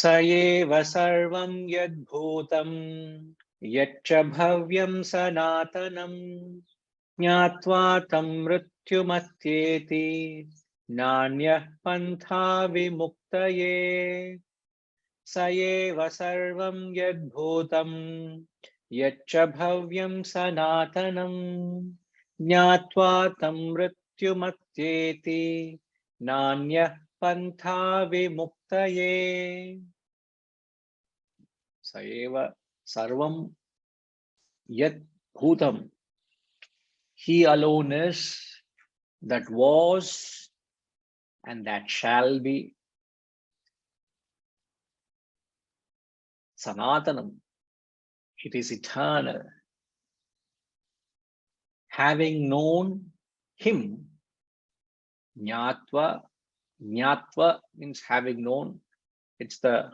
Sayeva sarvam yad bhutam yaccha bhavyam sanatanam jnatva tam mrityumatyeti nanyah pantha vimuktaye. Sayeva sarvam yad bhutam yaccha bhavyam sanatanam jnatva tam mrityumatyeti nanyah pantha vimuktaye. Sayeva sarvam yat bhutam. He alone is that was and that shall be. Sanatanam. It is eternal. Having known him, jnatva. Jnatva means having known. It's the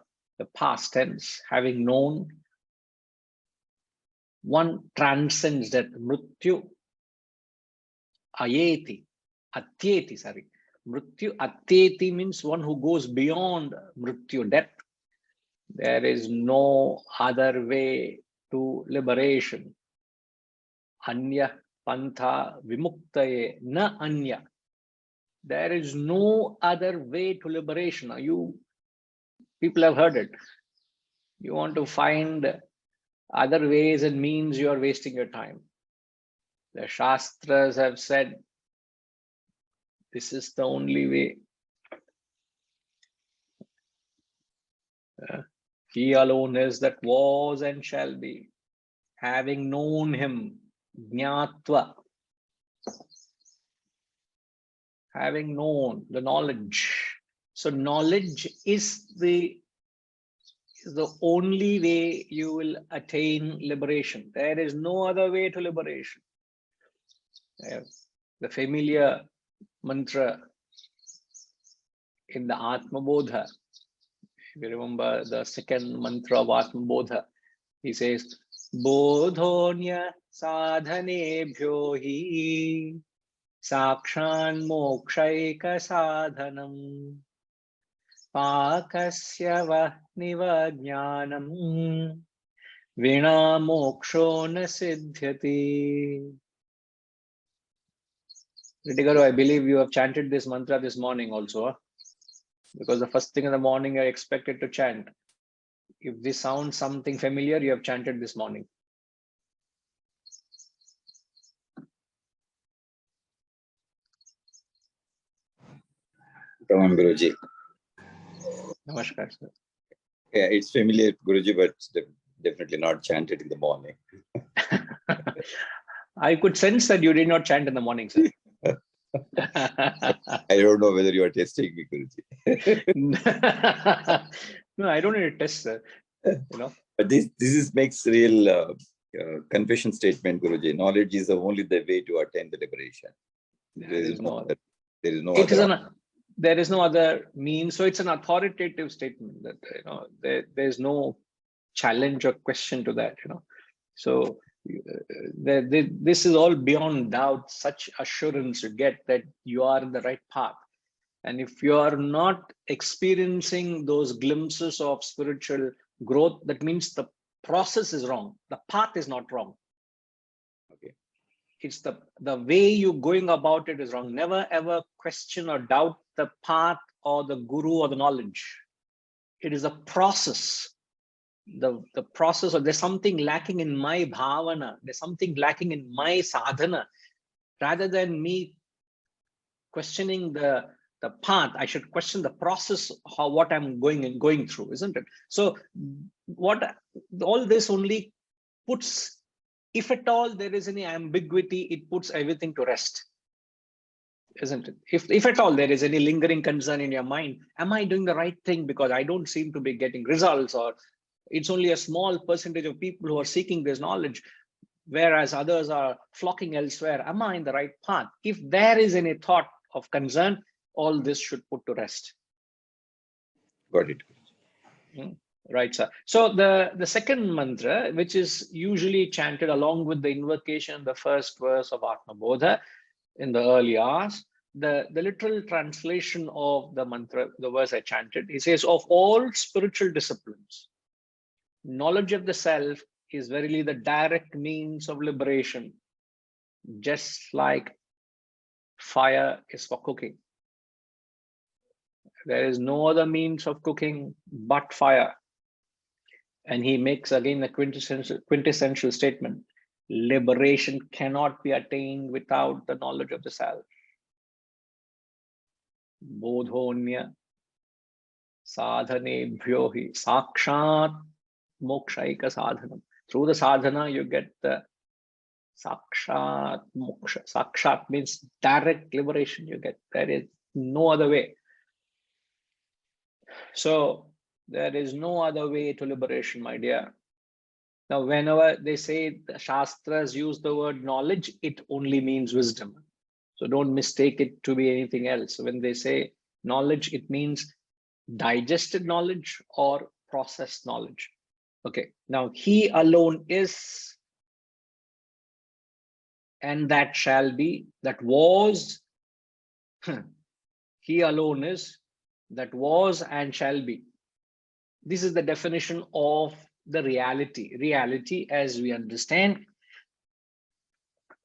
past tense. Having known, one transcends that mrityu, ayeti, atyeti, sorry. Mrityu, atyeti means one who goes beyond mrityu, death. There is no other way to liberation. Anya pantha vimuktaye na anya. There is no other way to liberation. You people have heard it. You want to find other ways and means, you are wasting your time. The Shastras have said this is the only way. He alone is that was and shall be. Having known him, jnatva. Having known the knowledge. So knowledge is the only way you will attain liberation. There is no other way to liberation. The familiar mantra in the Atma Bodha. If you remember the second mantra of Atma Bodha, he says, Bodhonya sadhanebhyo hi sakshan mokshaika sadhanam pakasya vahniva jnanam vina moksho na siddhyati. Ritikaru, I believe you have chanted this mantra this morning also, huh? Because the first thing in the morning you're expected to chant. If this sounds something familiar, you have chanted this morning. Pranam, Guruji. Namaskar, sir. Yeah, it's familiar, Guruji, but definitely not chanted in the morning. I could sense that you did not chant in the morning, sir. I don't know whether you are testing me, Guruji. No, I don't need to test, sir. But this makes real confession statement, Guruji. Knowledge is only the way to attain the liberation. There is no other means. So it's an authoritative statement that there's no challenge or question to that. So this is all beyond doubt. Such assurance you get that you are in the right path. And if you are not experiencing those glimpses of spiritual growth, that means the process is wrong. The path is not wrong. Okay. It's the way you're going about it is wrong. Never ever question or doubt the path or the guru or the knowledge. It is a process. The process of there's something lacking in my bhavana. There's something lacking in my sadhana. Rather than me questioning the path, I should question the process, what I'm going through, isn't it? So what all this only puts, if at all there is any ambiguity, it puts everything to rest, isn't it? If at all there is any lingering concern in your mind, am I doing the right thing because I don't seem to be getting results, or it's only a small percentage of people who are seeking this knowledge, whereas others are flocking elsewhere. Am I in the right path? If there is any thought of concern, all this should put to rest. Got it. Right, sir. So the second mantra, which is usually chanted along with the invocation, the first verse of Atma Bodha in the early hours, the literal translation of the mantra, the verse I chanted, he says, of all spiritual disciplines, knowledge of the self is verily the direct means of liberation, just like fire is for cooking. There is no other means of cooking but fire. And he makes again the quintessential statement: liberation cannot be attained without the knowledge of the self. Bodhonya sadhanebhyo hi sakshat mokshaika sadhanam. Through the sadhana, you get the sakshat moksha. Sakshat means direct liberation you get. There is no other way. So there is no other way to liberation, my dear. Now, whenever they say the Shastras use the word knowledge, it only means wisdom. So don't mistake it to be anything else. When they say knowledge, it means digested knowledge or processed knowledge. Okay, now he alone is, and that shall be, that was, he alone is, that was and shall be. This is the definition of the reality. Reality, as we understand,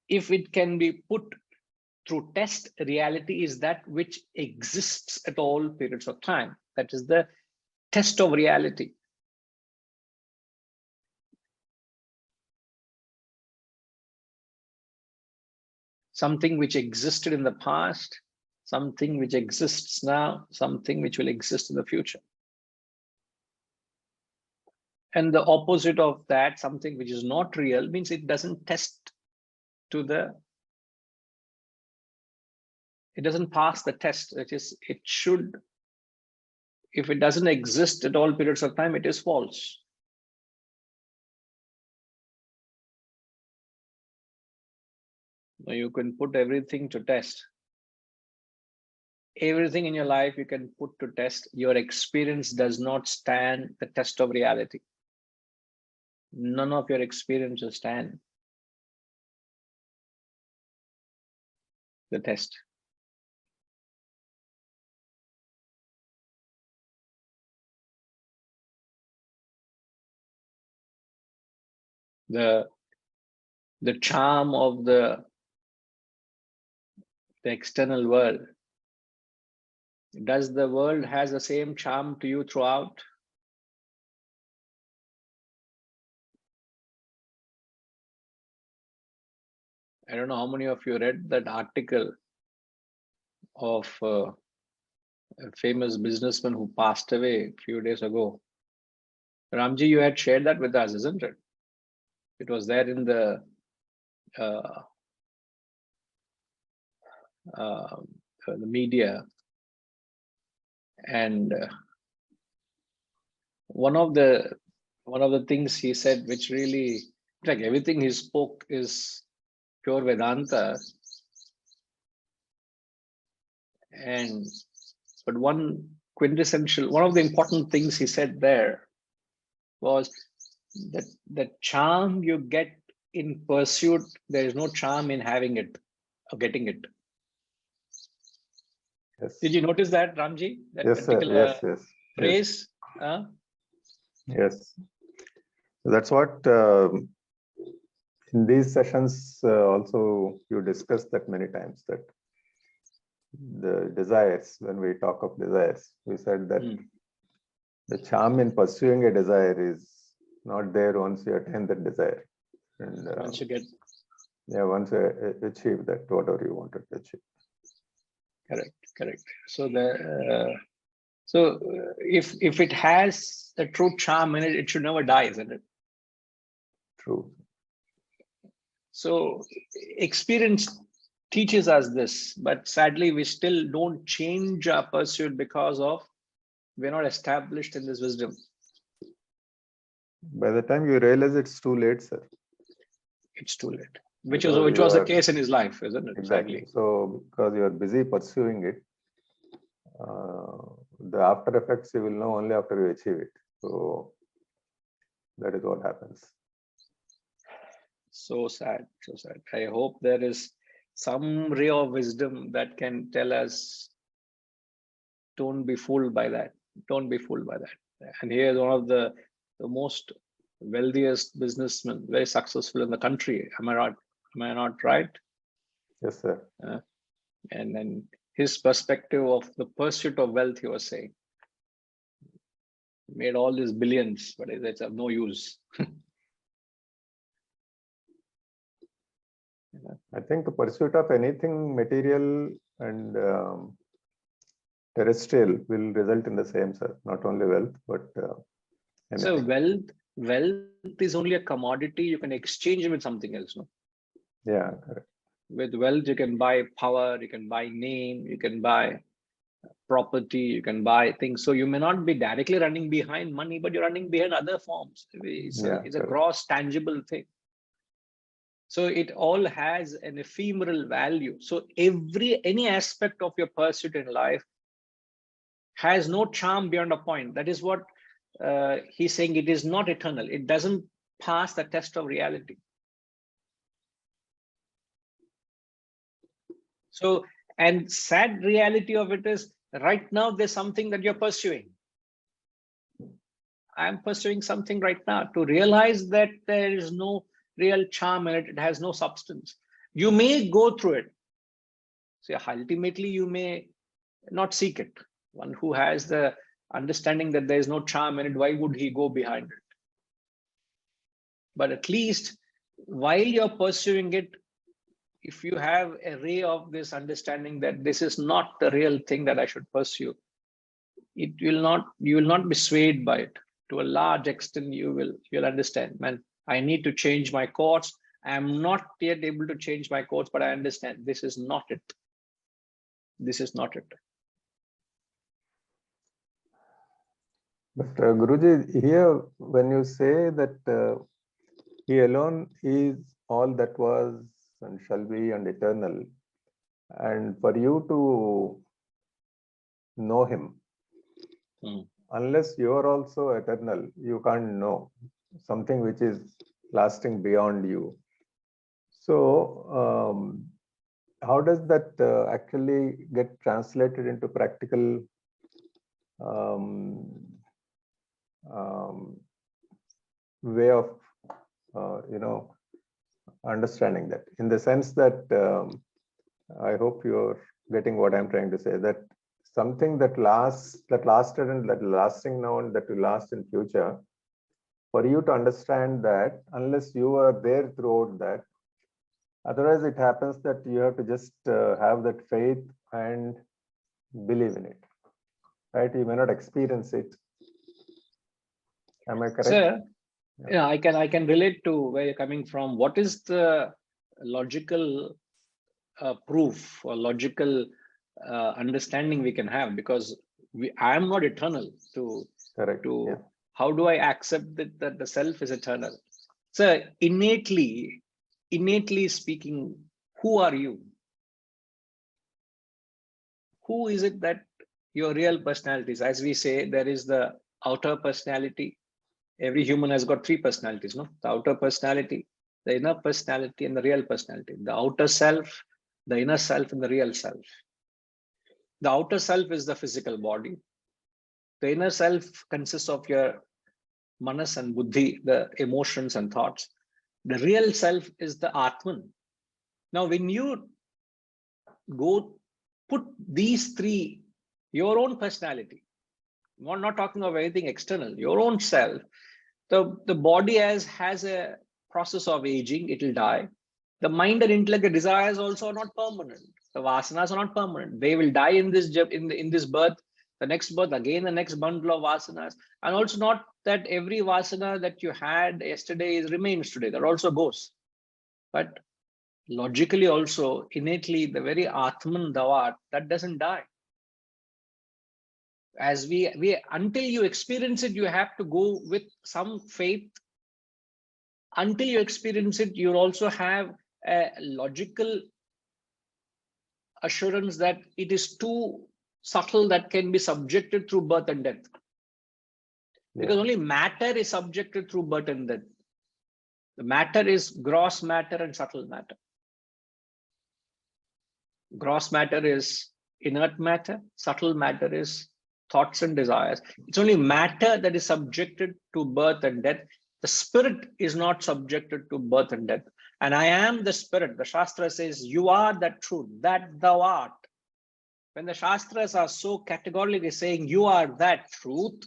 if it can be put through test, reality is that which exists at all periods of time. That is the test of reality. Something which existed in the past, something which exists now, something which will exist in the future. And the opposite of that, something which is not real, means it doesn't test to the, it doesn't pass the test. It should, if it doesn't exist at all periods of time, it is false. You can put everything to test. Everything in your life you can put to test. Your experience does not stand the test of reality. None of your experiences stand the test. The charm of the external world. Does the world has the same charm to you throughout? I don't know how many of you read that article of a famous businessman who passed away a few days ago. Ramji, you had shared that with us, isn't it? It was there in the media, and one of the things he said, which really, like everything he spoke is pure Vedanta, but one of the important things he said there was that the charm you get in pursuit, there is no charm in having it or getting it. Yes. Did you notice that, Ramji? That yes, particular yes, phrase? Yes. So that's what in these sessions also you discussed that many times, that the desires, when we talk of desires, we said that the charm in pursuing a desire is not there once you attain that desire. And once you get, once you achieve that, whatever you wanted to achieve. Correct. So if it has a true charm in it, it should never die, isn't it? True. So experience teaches us this, but sadly we still don't change our pursuit because of we're not established in this wisdom. By the time you realize it's too late, sir. It's too late. Which was the case in his life, isn't it? Exactly. Sadly. So because you are busy pursuing it, the after effects you will know only after you achieve it. So that is what happens. So sad, so sad. I hope there is some ray of wisdom that can tell us, don't be fooled by that. Don't be fooled by that. And here's one of the most wealthiest businessmen, very successful in the country. Am I not right? Yes, sir. And then his perspective of the pursuit of wealth, he was saying, made all these billions, but it's of no use. I think the pursuit of anything material and terrestrial will result in the same, sir. Not only wealth, but so anything. wealth is only a commodity. You can exchange it with something else, no? Yeah, correct. With wealth, you can buy power, you can buy name, you can buy property, you can buy things. So you may not be directly running behind money, but you're running behind other forms. It's a gross tangible thing. So it all has an ephemeral value. So any aspect of your pursuit in life has no charm beyond a point. That is what he's saying. It is not eternal. It doesn't pass the test of reality. So, and sad reality of it is, right now there's something that you're pursuing. I'm pursuing something right now. To realize that there is no real charm in it, it has no substance. You may go through it. So ultimately, you may not seek it. One who has the understanding that there is no charm in it, why would he go behind it? But at least while you're pursuing it, if you have a ray of this understanding that this is not the real thing that I should pursue, you will not be swayed by it. To a large extent, you'll understand, man, I need to change my course. I am not yet able to change my course, but I understand this is not it. This is not it. But Guruji, here when you say that he alone is all that was and shall be and eternal, and for you to know him, unless you are also eternal, you can't know something which is lasting beyond you. So how does that actually get translated into practical way of understanding that, in the sense that I hope you're getting what I'm trying to say, that something that lasted and that lasting now and that will last in future, for you to understand that, unless you are there throughout that, otherwise it happens that you have to just have that faith and believe in it, right? You may not experience it. Am I correct? Sir, yeah, I can relate to where you're coming from. What is the logical proof or logical understanding we can have? Because I am not eternal. Correct. Yeah. How do I accept that the self is eternal? So innately speaking, who are you? Who is it that your real personality is? As we say, there is the outer personality. Every human has got three personalities, no? The outer personality, the inner personality, and the real personality. The outer self, the inner self, and the real self. The outer self is the physical body. The inner self consists of your manas and buddhi, the emotions and thoughts. The real self is the Atman. Now, when you go put these three, your own personality, we're not talking of anything external, your own self, the body has a process of aging, it will die. The mind and intellect, the desires also are not permanent. The vasanas are not permanent. They will die in this birth, the next birth, again the next bundle of vasanas. And also not that every vasana that you had yesterday remains today. That also goes. But logically also, innately, the very Atman Davat, that doesn't die. As we until you experience it, you have to go with some faith. Until you experience it, you also have a logical assurance that it is too subtle that can be subjected through birth and death. Because only matter is subjected through birth and death. The matter is gross matter and subtle matter. Gross matter is inert matter. Subtle matter is thoughts and desires. It's only matter that is subjected to birth and death. The spirit is not subjected to birth and death. And I am the spirit. The Shastra says, you are that truth, that thou art. When the Shastras are so categorically saying you are that truth,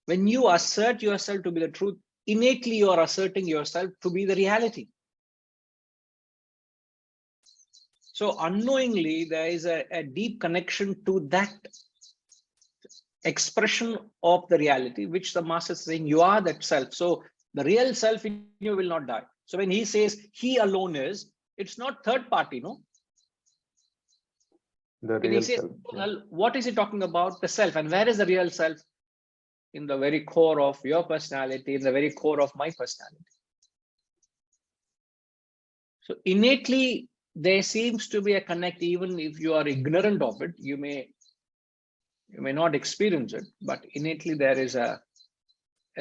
when you assert yourself to be the truth, innately you are asserting yourself to be the reality. So unknowingly, there is a deep connection to that expression of the reality, which the master is saying, you are that self. So the real self in you will not die. So when he says he alone is, it's not third party, no? The When real he says, self. well, what is he talking about? The self. And where is the real self? In the very core of your personality, in the very core of my personality. So innately, there seems to be a connect, even if you are ignorant of it, you may not experience it, but innately there is a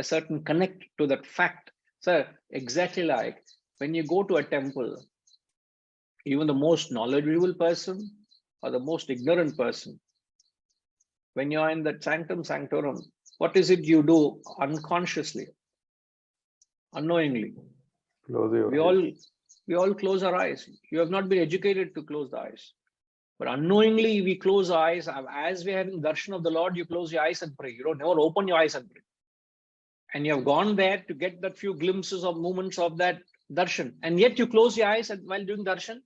certain connect to that fact. So exactly like when you go to a temple, even the most knowledgeable person or the most ignorant person, when you're in the sanctum sanctorum, what is it you do unconsciously, unknowingly? Close your eyes. We all close our eyes. You have not been educated to close the eyes. But unknowingly, we close our eyes. As we are having darshan of the Lord, you close your eyes and pray. You don't never open your eyes and pray. And you have gone there to get that few glimpses of moments of that darshan. And yet you close your eyes while doing darshan.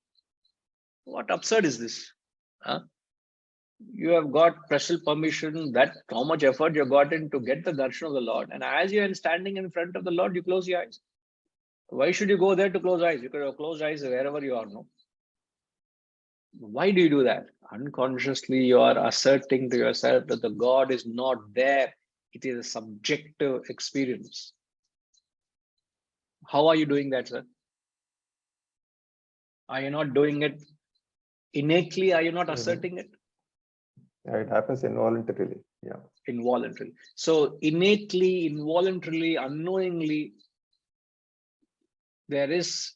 What absurd is this? Huh? You have got special permission, that how much effort you got in to get the darshan of the Lord. And as you are standing in front of the Lord, you close your eyes. Why should you go there to close eyes? You could have closed eyes wherever you are, no? Why do you do that? Unconsciously, you are asserting to yourself that the God is not there. It is a subjective experience. How are you doing that, sir? Are you not doing it innately? Are you not asserting it? Yeah, it happens involuntarily. Yeah. Involuntarily. So innately, involuntarily, unknowingly, there is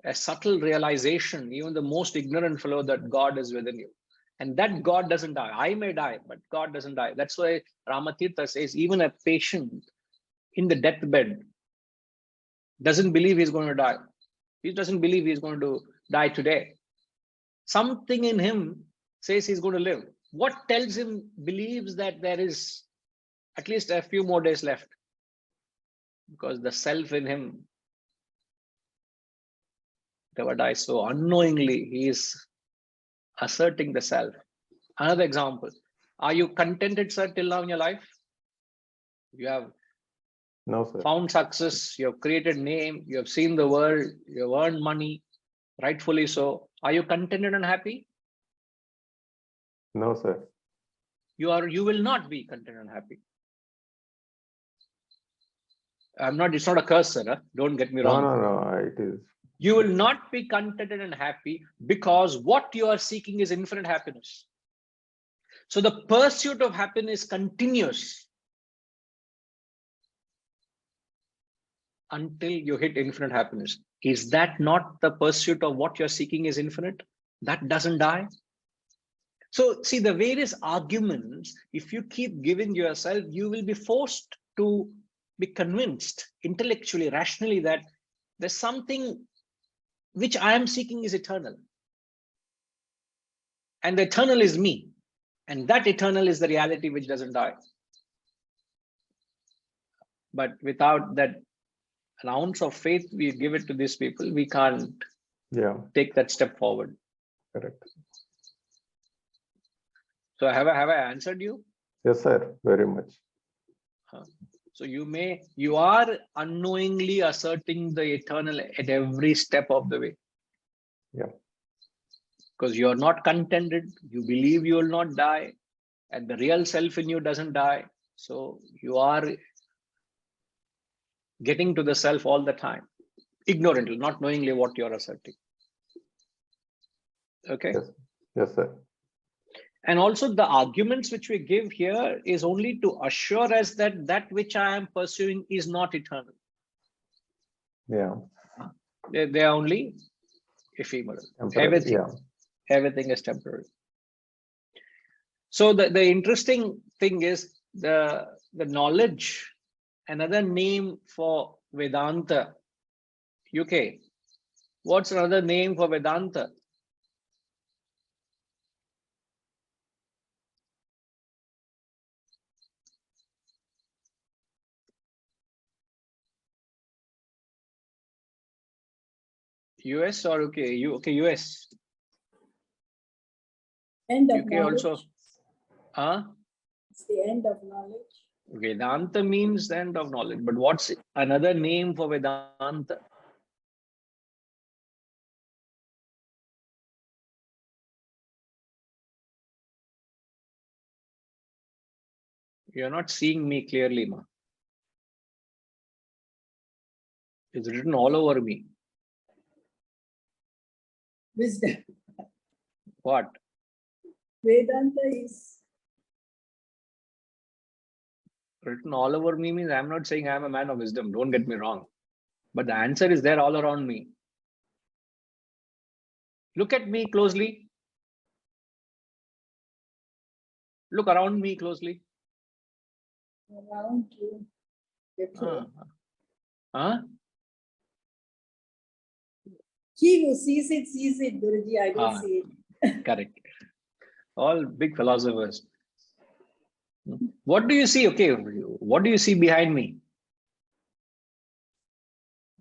a subtle realization, even the most ignorant fellow, that God is within you. And that God doesn't die. I may die, but God doesn't die. That's why Ramatirtha says even a patient in the deathbed doesn't believe he's going to die. He doesn't believe he's going to die today. Something in him says he's going to live. What tells him believes that there is at least a few more days left? Because the self in him never dies. So unknowingly, he is asserting the self. Another example. Are you contented, sir, till now in your life? You have No, sir. found success, you have created name, you have seen the world, you have earned money, rightfully so. Are you contented and happy? No, sir. You will not be contented and happy. It's not a curse, sir. Huh? Don't get me wrong. No, it is. You will not be contented and happy because what you are seeking is infinite happiness. So the pursuit of happiness continues until you hit infinite happiness. Is that not the pursuit of what you're seeking is infinite? That doesn't die. So see, the various arguments, if you keep giving yourself, you will be forced to be convinced intellectually, rationally, that there's something which I am seeking is eternal. And the eternal is me. And that eternal is the reality which doesn't die. But without that an ounce of faith we give it to these people, we can't take that step forward. Correct. So have I answered you? Yes, sir. Very much. So you are unknowingly asserting the eternal at every step of the way. Yeah. Because you're not contented, you believe you will not die, and the real self in you doesn't die. So you are getting to the self all the time, ignorantly, not knowingly what you're asserting. Okay. Yes, sir. And also the arguments which we give here is only to assure us that that which I am pursuing is not eternal. Yeah. They are only ephemeral. Temporary, Everything. yeah. Everything is temporary. So the interesting thing is the knowledge, another name for Vedanta. UK, what's another name for Vedanta? US or UK? Okay, US. End of UK knowledge. also. Huh? It's the end of knowledge. Vedanta means the end of knowledge, but what's another name for Vedanta? You're not seeing me clearly, ma. It's written all over me. Wisdom. What? Vedanta is Written all over me means I'm not saying I'm a man of wisdom. Don't get me wrong. But the answer is there all around me. Look at me closely. Look around me closely. around you. Okay. Huh? He who sees it, Guruji. I don't see it. Correct. All big philosophers. What do you see? Okay, what do you see behind me?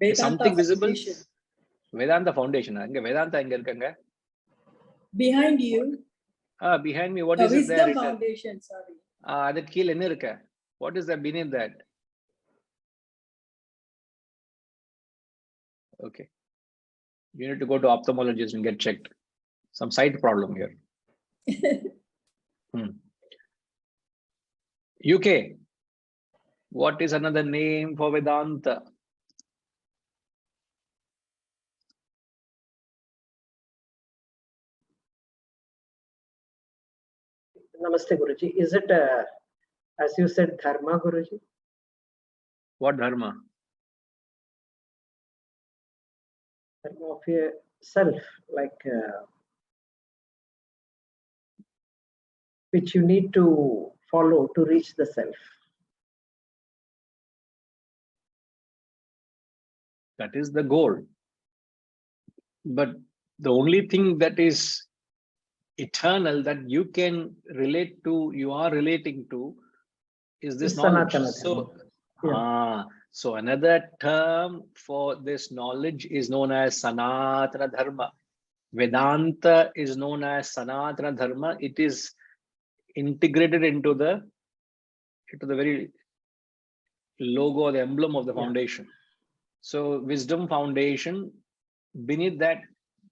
Is Vedanta something visible? foundation. Vedanta foundation. Vedanta enga irukanga? Behind you. Behind me, what The is it there? wisdom foundation, sorry. Adhu keela enna irukka? What is that beneath that? Okay. You need to go to ophthalmologist and get checked. Some sight problem here. UK. What is another name for Vedanta? Namaste, Guruji. Is it, as you said, dharma, Guruji? What dharma? Dharma of a self, like which you need to follow to reach the self. That is the goal. But the only thing that is eternal that you can relate to, you are relating to, is this Is knowledge. Sanatana So, Dharma. so another term for this knowledge is known as Sanatana Dharma. Vedanta is known as Sanatana Dharma. It is integrated into the very logo, the emblem of the foundation. So wisdom foundation, beneath that,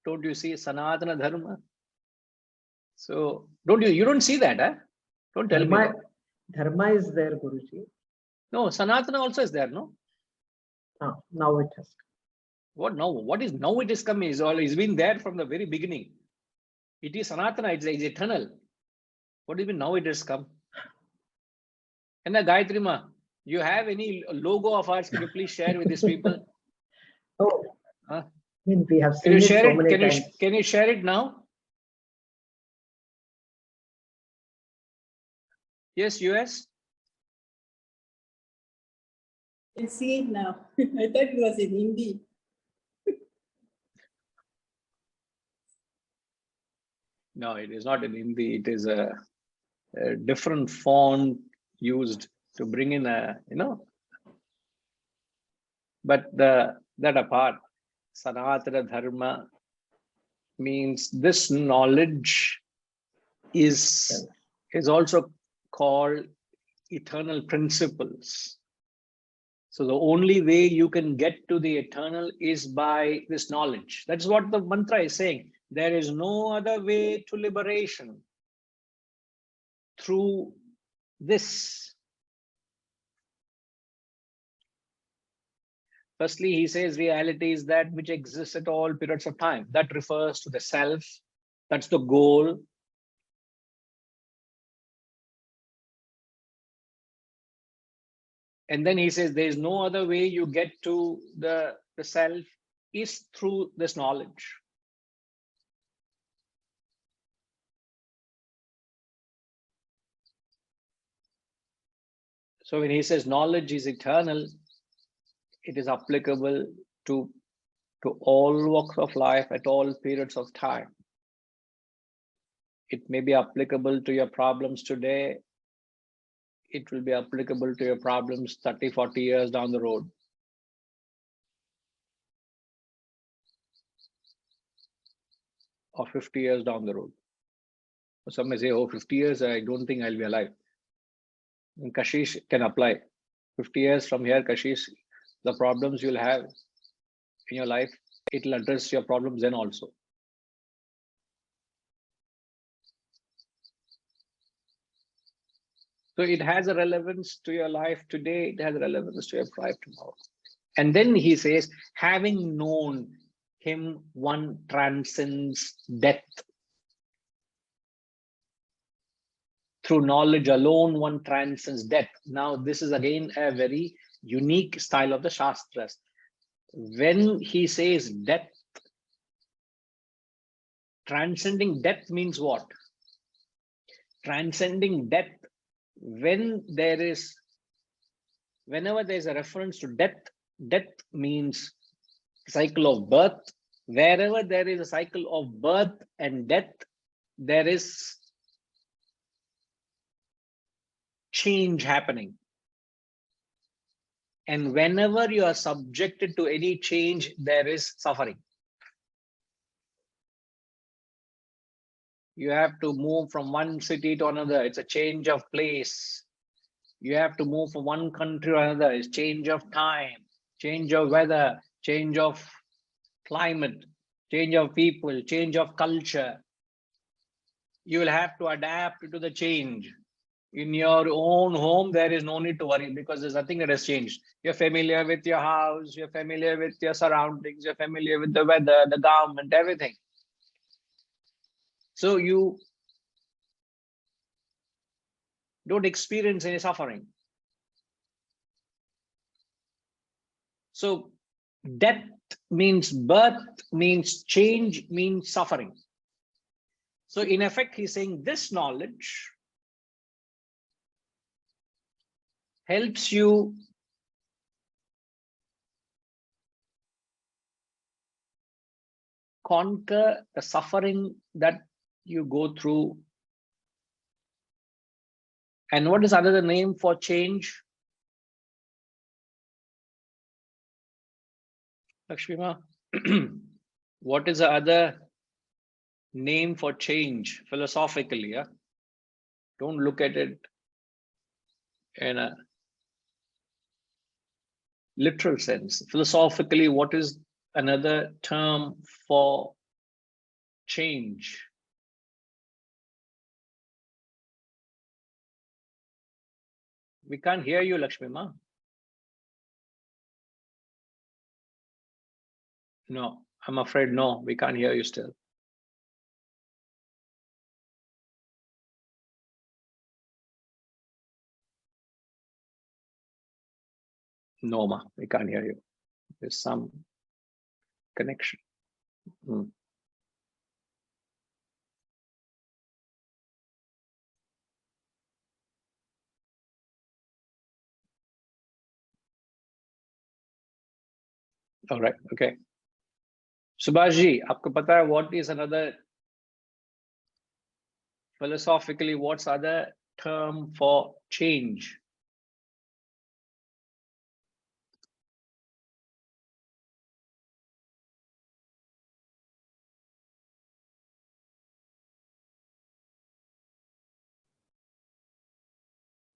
don't you see Sanatana Dharma? So you don't see that, huh? Don't tell me that. Dharma is there, Guruji. No, Sanatana also is there, no? Now it has. What now? What is now it is coming? It's been there from the very beginning. It is Sanatana, it's eternal. What do you mean now it has come? And Gayatri Ma, you have any logo of ours? Can you please share with these people? Oh, Huh? I mean, we have Can seen you it share so it? many times. Can you share it now? Yes, US? I can see it now. I thought it was in Hindi. No, it is not in Hindi. It is a different font used to bring in a, but that apart, Sanatana Dharma means this knowledge is also called eternal principles. So the only way you can get to the eternal is by this knowledge. That's what the mantra is saying. There is no other way to liberation through this. Firstly, he says reality is that which exists at all periods of time. That refers to the self. That's the goal. And then he says there is no other way you get to the self is through this knowledge. So when he says knowledge is eternal, it is applicable to all walks of life at all periods of time. It may be applicable to your problems today. It will be applicable to your problems 30, 40 years down the road. Or 50 years down the road. Some may say, oh, 50 years, I don't think I'll be alive. And Kashish can apply. 50 years from here, Kashish, the problems you'll have in your life, it'll address your problems then also. So it has a relevance to your life today, it has a relevance to your life tomorrow. And then he says, having known him, one transcends death. Through knowledge alone, one transcends death. Now, this is again a very unique style of the Shastras. When he says death, transcending death means what? Transcending death, whenever there's a reference to death, death means cycle of birth. Wherever there is a cycle of birth and death, there is change happening. And whenever you are subjected to any change, there is suffering. You have to move from one city to another. It's a change of place. You have to move from one country to another. It's change of time, change of weather, change of climate, change of people, change of culture. You will have to adapt to the change. In your own home, there is no need to worry because there's nothing that has changed. You're familiar with your house, you're familiar with your surroundings, you're familiar with the weather, the government, everything. So you don't experience any suffering. So death means birth, means change, means suffering. So in effect, he's saying this knowledge helps you conquer the suffering that you go through. And what is another name for change? Lakshmima, what is the other name for change philosophically? Yeah? Don't look at it in a literal sense. Philosophically, what is another term for change? We can't hear you, Lakshmima. No, I'm afraid no, we can't hear you still. No, ma, we can't hear you. There's some connection. All right, okay. Subhash ji, आपको पता है what is another philosophically, what's other term for change?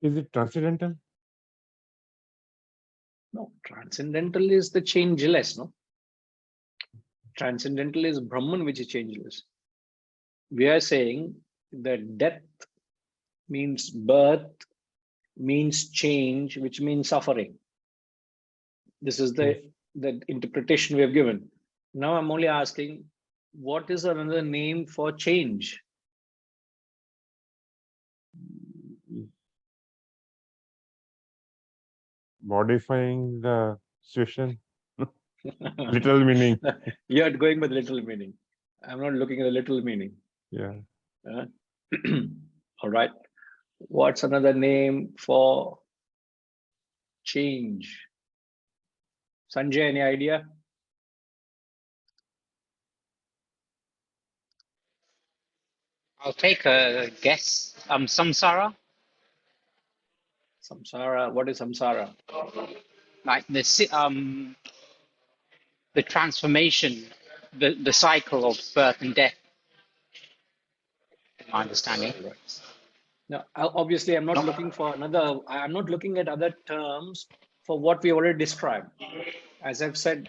Is it transcendental? No, transcendental is the changeless, no? Transcendental is Brahman, which is changeless. We are saying that death means birth, means change, which means suffering. This is the interpretation we have given. Now I'm only asking, what is another name for change? Modifying the situation. Literal meaning. You're going with literal meaning. I'm not looking at the literal meaning. Yeah. All right. What's another name for change? Sanjay, any idea? I'll take a guess. Samsara, Samsara. What is samsara? like the transformation, the cycle of birth and death. My understanding. All right. Now, obviously, I'm not looking for another. I'm not looking at other terms for what we already described. As I've said,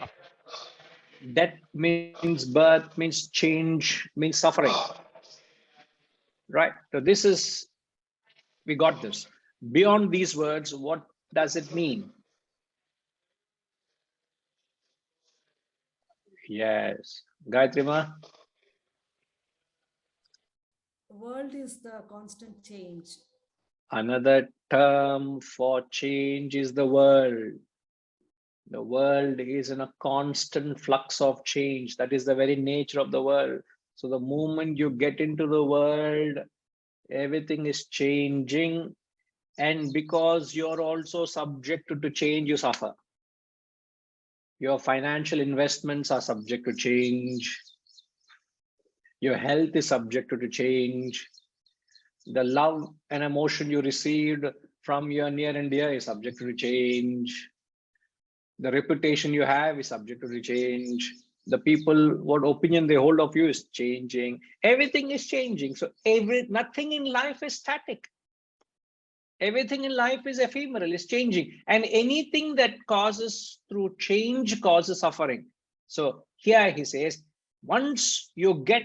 death means birth, means change, means suffering. Right. So this is, we got this. Beyond these words, what does it mean? Yes. Gayatri Ma? The world is the constant change. Another term for change is the world. The world is in a constant flux of change. That is the very nature of the world. So the moment you get into the world, everything is changing. And because you're also subject to change, you suffer. Your financial investments are subject to change. Your health is subject to change. The love and emotion you received from your near and dear is subject to change. The reputation you have is subject to change. The people, what opinion they hold of you is changing. Everything is changing. So nothing in life is static. Everything in life is ephemeral, is changing. And anything that causes through change causes suffering. So here he says, once you get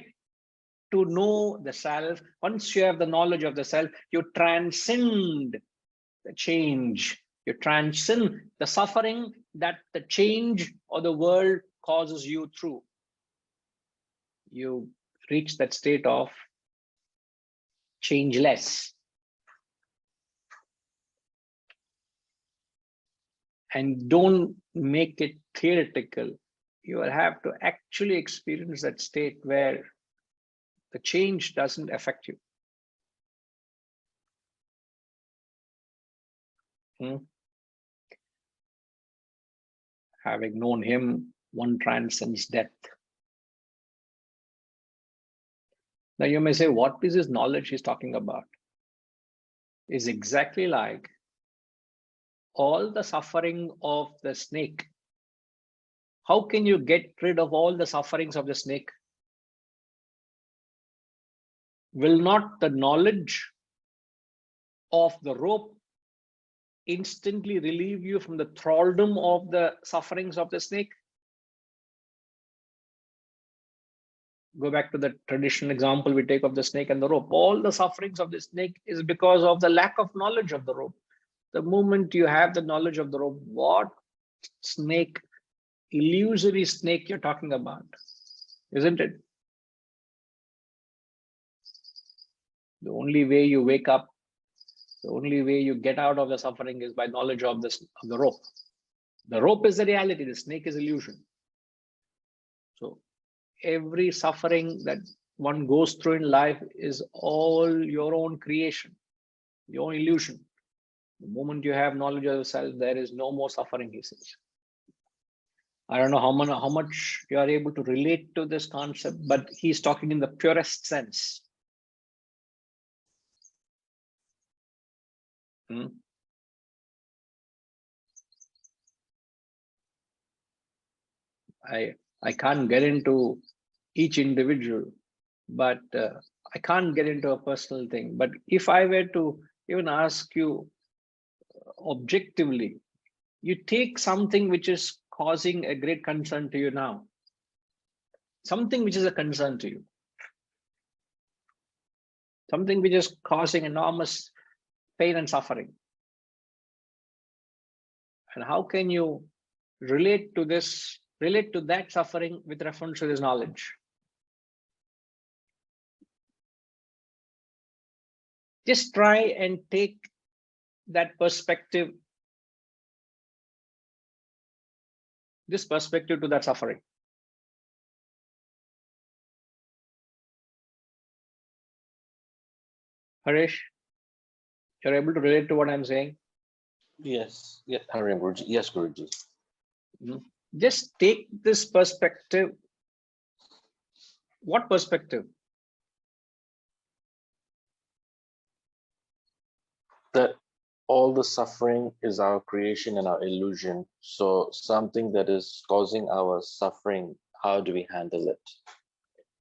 to know the self, once you have the knowledge of the self, you transcend the change. You transcend the suffering that the change or the world causes you through. You reach that state of changeless. And don't make it theoretical. You will have to actually experience that state where the change doesn't affect you. Having known him, one transcends death. Now you may say, what is this knowledge he's talking about? Is exactly like all the suffering of the snake. How can you get rid of all the sufferings of the snake? Will not the knowledge of the rope instantly relieve you from the thraldom of the sufferings of the snake? Go back to the traditional example we take of the snake and the rope. All the sufferings of the snake is because of the lack of knowledge of the rope. The moment you have the knowledge of the rope, what snake, illusory snake you're talking about, isn't it? The only way you wake up, the only way you get out of the suffering is by knowledge of the rope. The rope is the reality, the snake is illusion. So every suffering that one goes through in life is all your own creation, your own illusion. The moment you have knowledge of yourself, there is no more suffering, he says. I don't know how much you are able to relate to this concept, but he's talking in the purest sense. I can't get into each individual, but I can't get into a personal thing. But if I were to even ask you objectively, you take something which is causing a great concern to you now, something which is a concern to you, something which is causing enormous pain and suffering. And how can you relate to that suffering with reference to this knowledge? Just try and take that perspective, this perspective to that suffering. Harish, you're able to relate to what I'm saying? Yes. Yeah. Hari Guruji. Yes, Guruji. Just take this perspective. What perspective? That all the suffering is our creation and our illusion. So something that is causing our suffering, how do we handle it?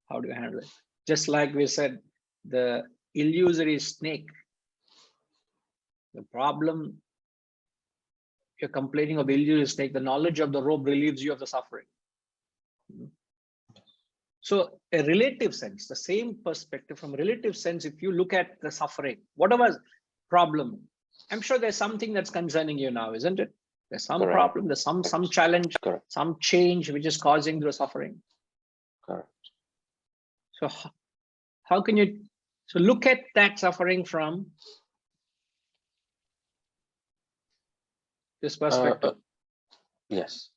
How do you handle it? Just like we said, the illusory snake. The problem, you're complaining of the illusory snake, the knowledge of the rope relieves you of the suffering. So a relative sense, the same perspective from a relative sense, if you look at the suffering, whatever problem, I'm sure there's something that's concerning you now, isn't it? There's some Correct. problem, there's some challenge, Correct. some change which is causing the suffering. Correct. So how can you, so look at that suffering from this perspective. Yes.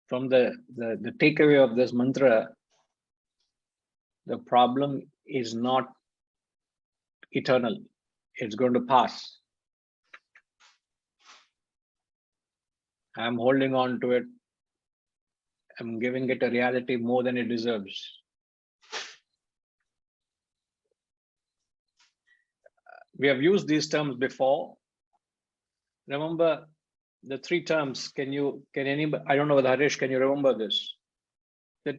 From the takeaway of this mantra, the problem is not eternal. It's going to pass. I'm holding on to it. I'm giving it a reality more than it deserves. We have used these terms before. Remember the three terms. Can anybody, I don't know whether Harish, can you remember this? The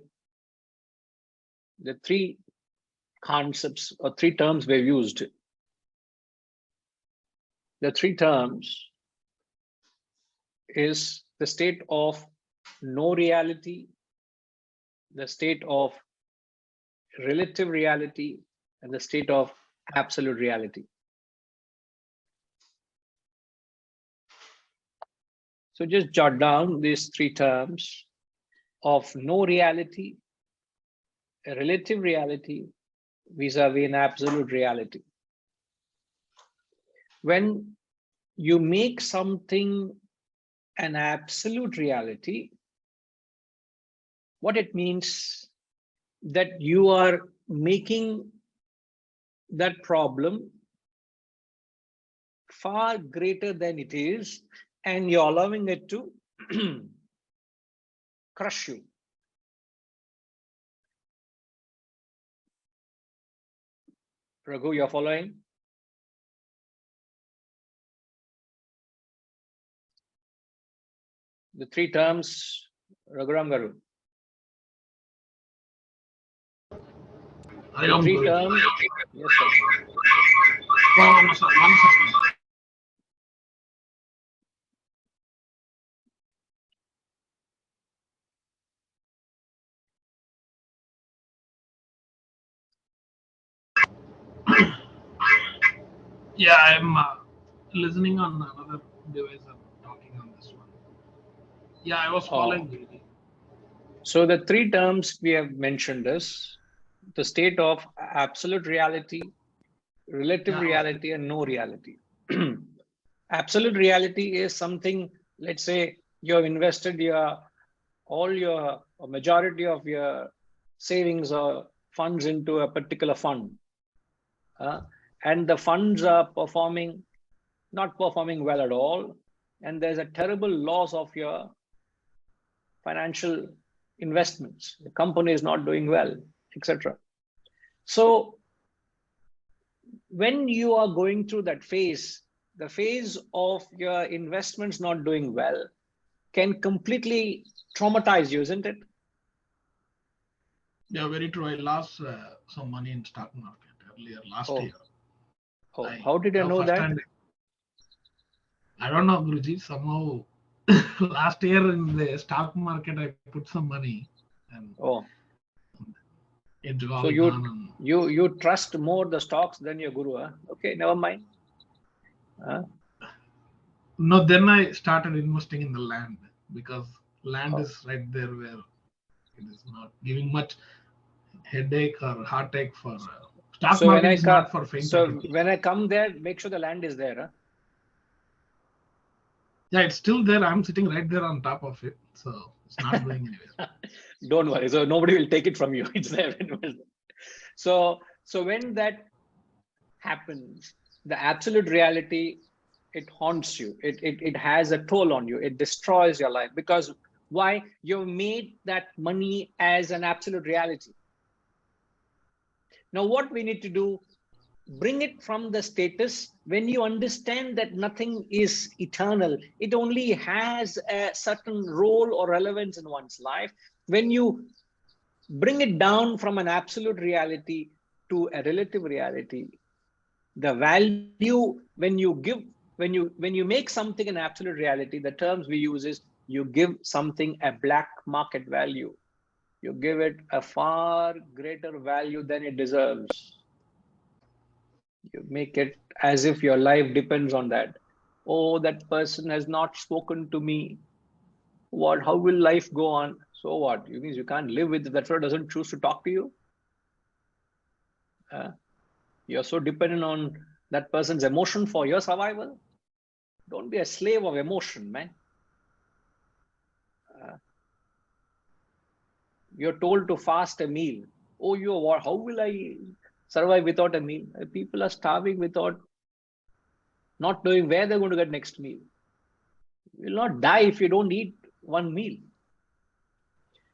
three concepts or three terms we've used. The three terms is the state of no reality, the state of relative reality, and the state of absolute reality. So just jot down these three terms of no reality, a relative reality, vis-a-vis an absolute reality. When you make something an absolute reality, what it means that you are making that problem far greater than it is, and you're allowing it to crush you. Raghu, you're following? The three terms, Raghuram Garu. The three terms. Yes, sir. One second. Yeah, I'm listening on another device. I'm talking on this one. Yeah, I was following. So the three terms we have mentioned is the state of absolute reality, relative reality, and no reality. Absolute reality is something, let's say you have invested all your majority of your savings or funds into a particular fund, and the funds are not performing well at all, and there's a terrible loss of your financial investments. The company is not doing well, etc. So when you are going through that phase, the phase of your investments not doing well can completely traumatize you, isn't it? Yeah, very true. I lost some money in stock market earlier last year. Oh, how did you know that? I don't know, Guruji. Somehow last year in the stock market, I put some money. And it's all so gone. You trust more the stocks than your guru, huh? Okay, never mind. No, then I started investing in the land, because land is right there where it is not giving much headache or heartache for stock market is not for faint. So when I come there, make sure the land is there, huh? Yeah, it's still there. I'm sitting right there on top of it. So It's not going anywhere. Don't worry. So nobody will take it from you. It's there. So when that happens, the absolute reality, it haunts you. It has a toll on you. It destroys your life. Because why? You've made that money as an absolute reality. Now, what we need to do, bring it from the status when you understand that nothing is eternal. It only has a certain role or relevance in one's life. When you bring it down from an absolute reality to a relative reality, the value when you make something an absolute reality, the terms we use is you give something a black market value. You give it a far greater value than it deserves. You make it as if your life depends on that. Oh, that person has not spoken to me. What? How will life go on? So what? You mean you can't live with it? That fellow doesn't choose to talk to you? You're so dependent on that person's emotion for your survival? Don't be a slave of emotion, man. You're told to fast a meal. Oh, you're what? How will I survive without a meal? People are starving without not knowing where they're going to get next meal. You will not die if you don't eat one meal.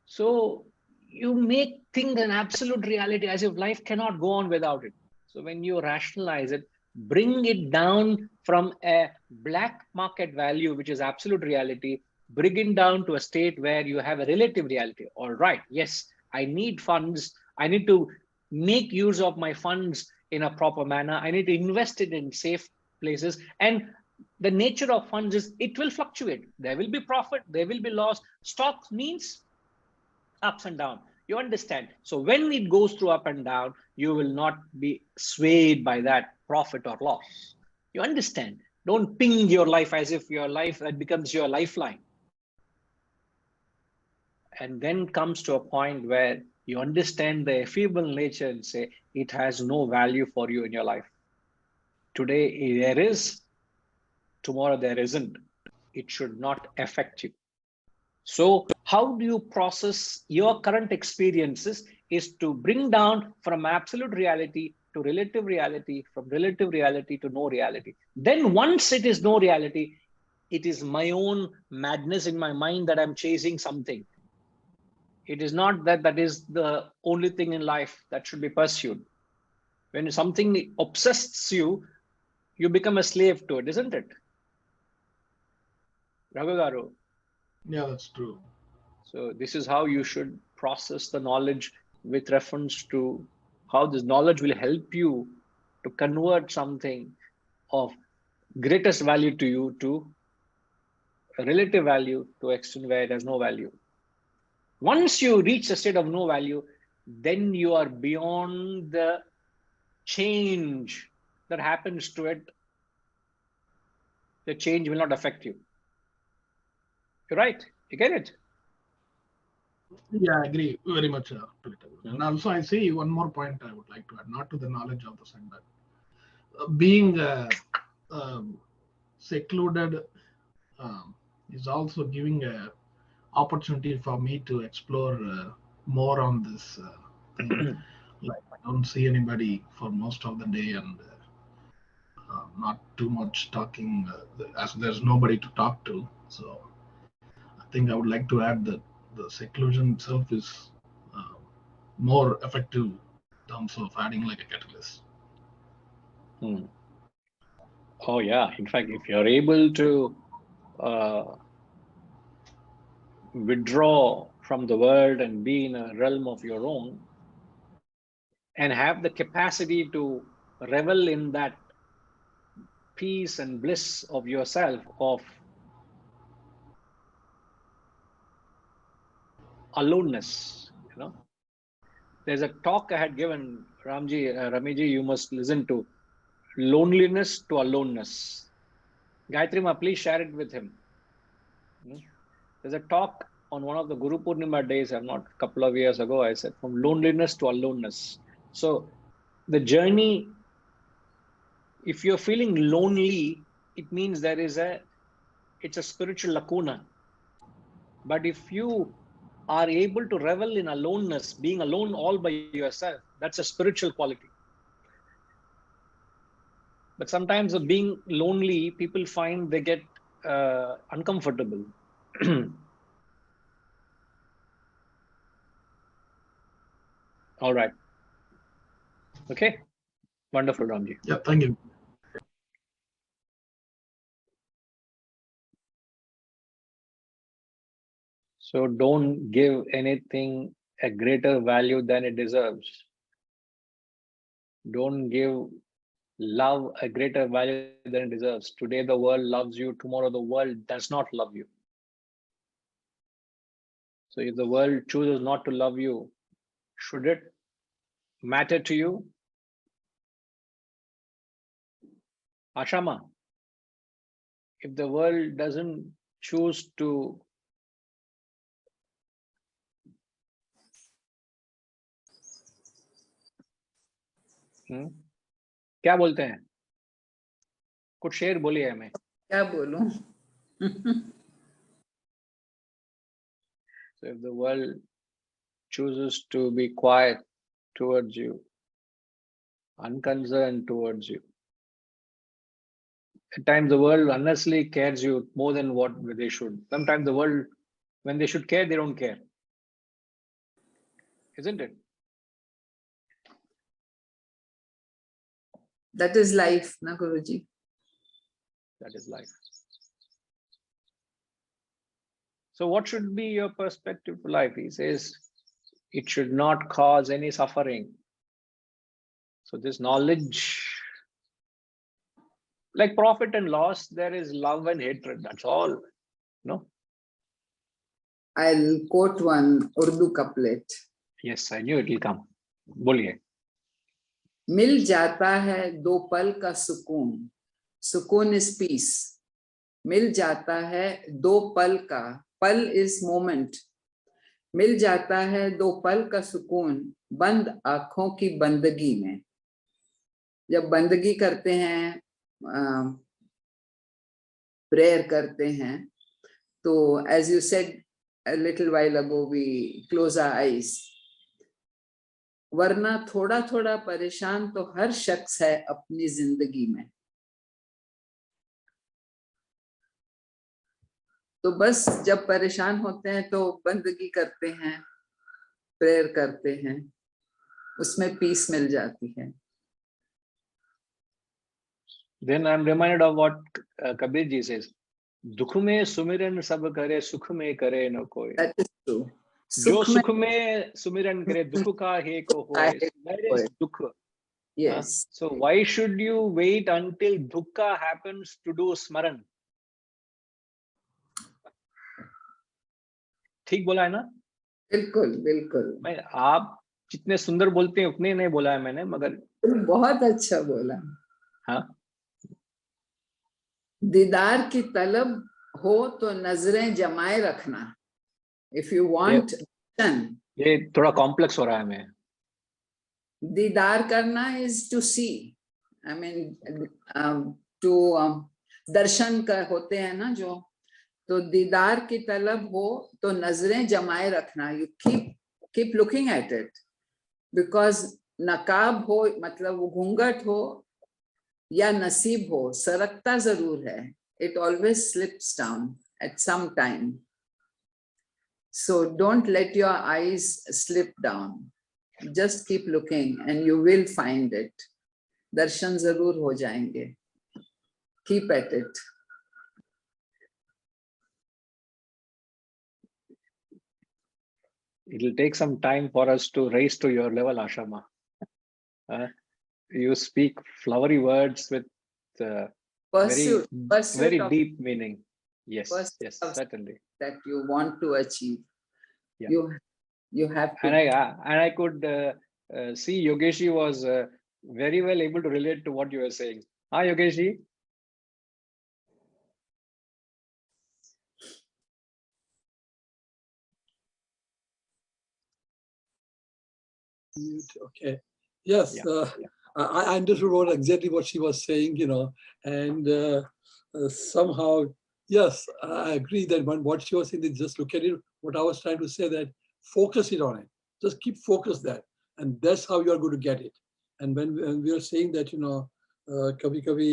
So you make things an absolute reality as if life cannot go on without it. So when you rationalize it, bring it down from a black market value, which is absolute reality, bring it down to a state where you have a relative reality. All right, yes, I need funds. I need to make use of my funds in a proper manner. I need to invest it in safe places. And the nature of funds is it will fluctuate. There will be profit, there will be loss. Stocks means ups and down. You understand? So when it goes through up and down, you will not be swayed by that profit or loss. You understand? Don't ping your life as if your life that becomes your lifeline. And then comes to a point where you understand the ephemeral nature and say, it has no value for you in your life. Today there is, tomorrow there isn't. It should not affect you. So how do you process your current experiences is to bring down from absolute reality to relative reality, from relative reality to no reality. Then once it is no reality, it is my own madness in my mind that I'm chasing something. It is not that that is the only thing in life that should be pursued. When something obsesses you, you become a slave to it, isn't it? Raghu Garu. Yeah, that's true. So this is how you should process the knowledge with reference to how this knowledge will help you to convert something of greatest value to you to a relative value to extent where it has no value. Once you reach a state of no value, then you are beyond the change that happens to it. The change will not affect you. You're right. You get it? Yeah, I agree very much to it. And also, I see one more point I would like to add, not to the knowledge of the sun, but being secluded is also giving a opportunity for me to explore more on this thing. Like I don't see anybody for most of the day, and not too much talking, as there's nobody to talk to. So I think I would like to add that the seclusion itself is more effective in terms of adding like a catalyst. Oh yeah. In fact, if you're able to withdraw from the world and be in a realm of your own and have the capacity to revel in that peace and bliss of yourself, of aloneness, there's a talk I had given, Ramiji, you must listen to, loneliness to aloneness. Gayatri Ma, please share it with him. There's a talk on one of the Guru Purnima days, a couple of years ago, I said, from loneliness to aloneness. So the journey, if you're feeling lonely, it means it's a spiritual lacuna. But if you are able to revel in aloneness, being alone all by yourself, that's a spiritual quality. But sometimes of being lonely, people find they get uncomfortable. All right. Okay. Wonderful, Ramji. Yeah, thank you. So don't give anything a greater value than it deserves. Don't give love a greater value than it deserves. Today the world loves you, tomorrow the world does not love you. So if the world chooses not to love you, should it matter to you? Ashama, if the world doesn't choose to क्या बोलते हैं? कुछ शेर बोलिए हमें. क्या बोलूं? So if the world chooses to be quiet towards you, unconcerned towards you, at times the world honestly cares you more than what they should. Sometimes the world, when they should care, they don't care. Isn't it? That is life, na Guruji? That is life. So what should be your perspective for life? He says, it should not cause any suffering. So this knowledge, like profit and loss, there is love and hatred. That's all. No? I'll quote one Urdu couplet. Yes, I knew it will come. Boliye. मिल जाता है दो पल का सुकून. सुकून is peace. मिल जाता है दो पल का, पल is moment. मिल जाता है दो पल का सुकून बंद आंखों की बंदगी में. जब बंदगी करते हैं, प्रेयर करते हैं, तो as you said a little while ago, we close our eyes. वरना थोड़ा थोड़ा परेशान तो हर शख्स है अपनी जिंदगी में. तो बस जब परेशान होते हैं तो बंदगी करते हैं, प्रेयर करते हैं, उसमें पीस मिल जाती है. Then I'm reminded of what Kabir ji says. दुख में सुमिरन सब करे, सुख में करे न कोई. That is true. जो सुख में सुमिरन करे, दुख का हे को होए. That is dukh. Yes. So why should you wait until dukkha happens to do smaran? ठीक बोला है ना? बिल्कुल बिल्कुल. मैं आप जितने सुंदर बोलते हैं उतने नहीं बोला है मैंने, मगर बहुत अच्छा बोला. हाँ. दीदार की तलब हो तो नजरें जमाए रखना. If you want, ये थोड़ा कॉम्प्लेक्स हो रहा है. मैं दीदार करना is to see. I mean, to दर्शन का होते हैं ना जो, तो दीदार की तलब हो तो नजरें जमाए रखना. You keep looking at it, because नकाब हो मतलब वो घूंघट हो या नसीब हो, सरकता जरूर है. It always slips down at some time. So don't let your eyes slip down. Just keep looking and you will find it. Darshan zarur ho jayenge. Keep at it. it will take some time for us to raise to your level, Ashama. You speak flowery words with very deep meaning. Yes, yes, certainly. That you want to achieve. Yeah. You have to. And I could see Yogeshi was very well able to relate to what you were saying. Hi, Yogeshi. Okay. Yes. Yeah. I understood exactly what she was saying, and somehow yes, I agree that what she was saying is just look at it. What I was trying to say that focus it on it. Just keep focus that, and that's how you are going to get it. And when we are saying that, कभी-कभी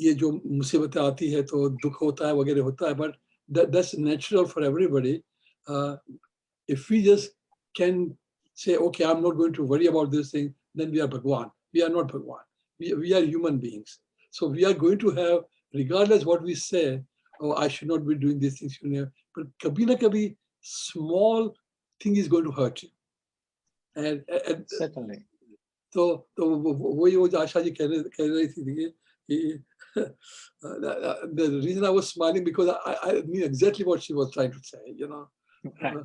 ये जो मुसीबतें आती है तो दुख होता है वगैरह होता है, but that's natural for everybody. If we just can say, okay, I'm not going to worry about this thing, then we are Bhagwan. We are not Bhagwan. We are human beings. So we are going to have, regardless what we say, oh, I should not be doing these things, but kabhi na kabhi, small thing is going to hurt you. And certainly. तो वही वो जो आशा जी कह रही थी कि the reason I was smiling because I knew exactly what she was trying to say, Right.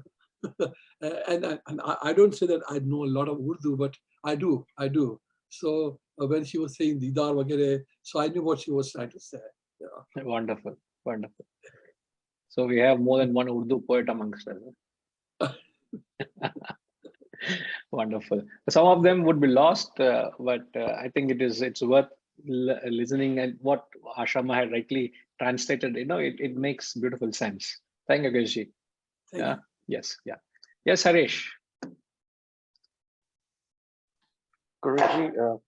And I don't say that I know a lot of Urdu, but I do. So when she was saying Didar Wagere, so I knew what she was trying to say. Wonderful. So we have more than one Urdu poet amongst us. Wonderful. Some of them would be lost, but I think it's worth listening. And what Ashrama had rightly translated, it makes beautiful sense. Thank you, Gaji. Thank you. Yes, Harish. Guruji,